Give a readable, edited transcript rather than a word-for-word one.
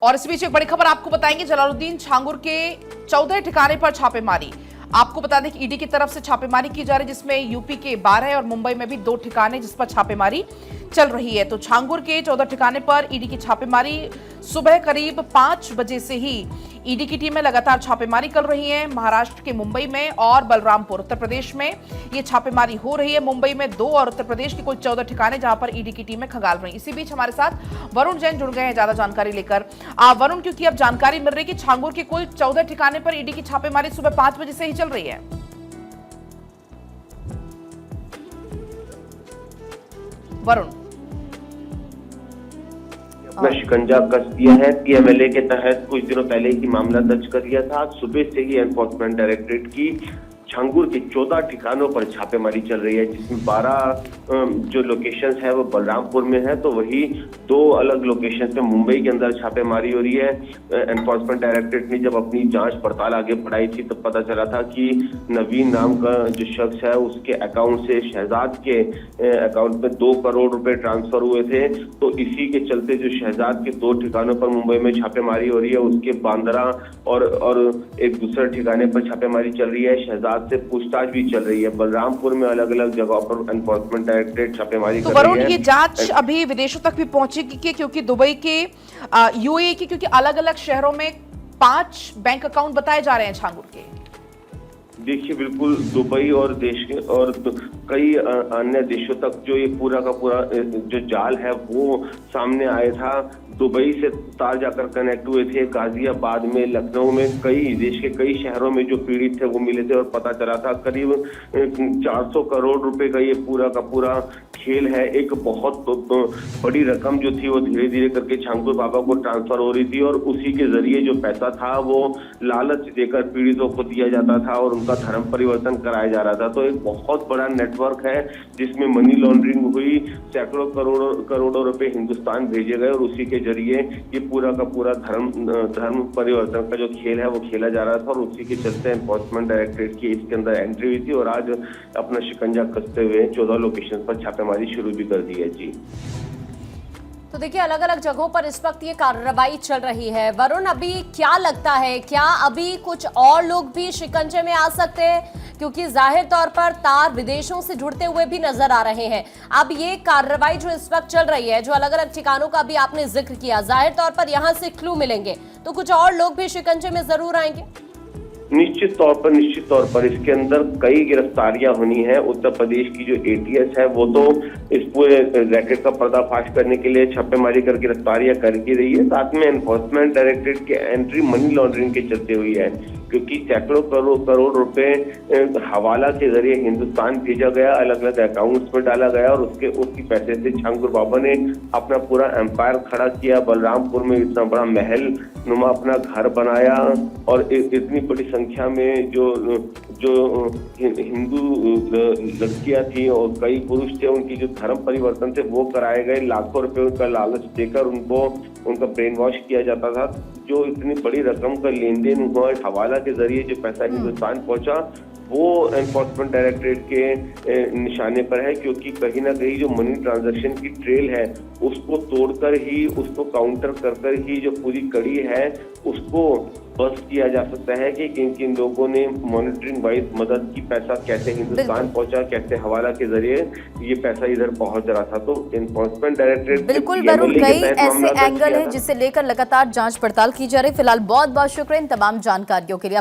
और इस बीच एक बड़ी खबर आपको बताएंगे। जलालुद्दीन छांगुर के 14 ठिकाने पर छापेमारी। आपको बता दें कि ईडी की तरफ से छापेमारी की जा रही है, जिसमें यूपी के 12 और मुंबई में भी 2 ठिकाने जिस पर छापेमारी चल रही है। तो छांगुर के 14 ठिकाने पर ईडी की छापेमारी सुबह करीब 5 बजे से ही ईडी की टीमें लगातार छापेमारी कर रही हैं। महाराष्ट्र के मुंबई में और बलरामपुर उत्तर प्रदेश में ये छापेमारी हो रही है। मुंबई में 2 और उत्तर प्रदेश के कुल 14 ठिकाने जहां पर ईडी की टीमें खंगाल रही हैं। इसी बीच हमारे साथ वरुण जैन जुड़ गए हैं ज्यादा जानकारी लेकर। वरुण, क्योंकि अब जानकारी मिल रही है कि छांगुर के कुल 14 ठिकाने पर ईडी की छापेमारी सुबह 5 बजे से ही चल रही है। वरुण, अपना शिकंजा कस दिया है। पीएमएलए के तहत कुछ दिनों पहले ही मामला दर्ज कर दिया था। सुबह से ही एनफोर्समेंट डायरेक्टरेट की छांगुर के 14 ठिकानों पर छापेमारी चल रही है, जिसमें 12 जो लोकेशंस है वो बलरामपुर में है, तो वही 2 अलग लोकेशंस में मुंबई के अंदर छापेमारी हो रही है। एनफोर्समेंट डायरेक्टरेट ने जब अपनी जांच पड़ताल आगे बढ़ाई थी तब पता चला था कि नवीन नाम का जो शख्स है उसके अकाउंट से शहजाद के अकाउंट में 2 करोड़ रुपए ट्रांसफर हुए थे। तो इसी के चलते जो शहजाद के 2 ठिकानों पर मुंबई में छापेमारी हो रही है, उसके बांद्रा और एक दूसरे ठिकाने पर छापेमारी चल रही है। शहजाद से पूछताछ भी चल रही है। बलरामपुर में अलग अलग जगहों पर एनफोर्समेंट डायरेक्टरेट छापेमारी कर रही है। वरुण, ये जांच अभी विदेशों तक भी पहुंचेगी क्योंकि दुबई के यूएई के क्योंकि अलग अलग शहरों में 5 बैंक अकाउंट बताए जा रहे हैं छांगुर के। देखिए, बिल्कुल दुबई और देश के और कई अन्य देशों तक जो ये पूरा का पूरा जो जाल है वो सामने आया था। दुबई से तार जाकर कनेक्ट हुए थे। गाजियाबाद में, लखनऊ में, कई देश के कई शहरों में जो पीड़ित थे वो मिले थे और पता चला था करीब 400 करोड़ रुपए का ये पूरा का पूरा खेल है। एक बहुत बड़ी रकम जो थी वो धीरे धीरे करके छांगुर बाबा को ट्रांसफर हो रही थी और उसी के जरिए जो पैसा था वो लालच देकर पीड़ितों को दिया जाता था और उनका धर्म परिवर्तन कराया जा रहा था। तो एक बहुत बड़ा नेटवर्क है जिसमें मनी लॉन्ड्रिंग हुई। सैकड़ों करोड़ों रुपए हिंदुस्तान भेजे गए और उसी के जरिए ये पूरा का पूरा धर्म परिवर्तन का जो खेल है वो खेला जा रहा था और उसी के चलते एनफोर्समेंट डायरेक्टरेट की इसके अंदर एंट्री हुई थी और आज अपना शिकंजा कसते हुए 14 लोकेशन पर छापेमारी शुरू भी कर दी है। जी, तो देखिए, अलग अलग जगहों पर इस वक्त ये कार्रवाई चल रही है। वरुण, अभी क्या लगता है, क्या अभी कुछ और लोग भी शिकंजे में आ सकते हैं? क्योंकि जाहिर तौर पर तार विदेशों से जुड़ते हुए भी नजर आ रहे हैं। अब ये कार्रवाई जो इस वक्त चल रही है, जो अलग अलग ठिकानों का भी आपने जिक्र किया, जाहिर तौर पर यहाँ से क्लू मिलेंगे, तो कुछ और लोग भी शिकंजे में जरूर आएंगे। निश्चित तौर पर इसके अंदर कई गिरफ्तारियां होनी है। उत्तर प्रदेश की जो एटीएस है वो तो इस पूरे रैकेट का पर्दाफाश करने के लिए छापेमारी कर गिरफ्तारियां करके रही है। साथ में एनफोर्समेंट डायरेक्टरेट की एंट्री मनी लॉन्ड्रिंग के चलते हुई है, क्योंकि सैकड़ों करोड़ रुपए हवाला के जरिए हिंदुस्तान भेजा गया, अलग अलग अकाउंट्स में डाला गया और उसी पैसे से छांगुर बाबा ने अपना पूरा एम्पायर खड़ा किया। बलरामपुर में इतना बड़ा महल नुमा अपना घर बनाया और इतनी बड़ी संख्या में जो हिंदू लड़कियां थी और कई पुरुष थे, उनकी जो धर्म परिवर्तन थे वो कराए गए। लाखों रुपए का लालच देकर उनका ब्रेन वॉश किया जाता था। जो इतनी बड़ी रकम का लेन देन हुआ हवाला के जरिए जो पैसा हिंदुस्तान पहुंचा वो एनफोर्समेंट डायरेक्टरेट के निशाने पर है, क्योंकि कहीं ना कहीं जो मनी ट्रांजैक्शन की ट्रेल है उसको तोड़कर ही, उसको काउंटर कर ही जो पूरी कड़ी है उसको बस किया जा सकता है कि किन लोगों ने मॉनिटरिंग वाइज मदद की, पैसा कैसे हिंदुस्तान पहुंचा, कैसे हवाला के जरिए ये पैसा इधर पहुंच रहा था। तो एनफोर्समेंट डायरेक्टरेट बिल्कुल वरुण, कई ऐसे एंगल है जिसे लेकर लगातार जांच पड़ताल की जा रही है। फिलहाल बहुत बहुत शुक्रिया इन तमाम जानकारियों के लिए।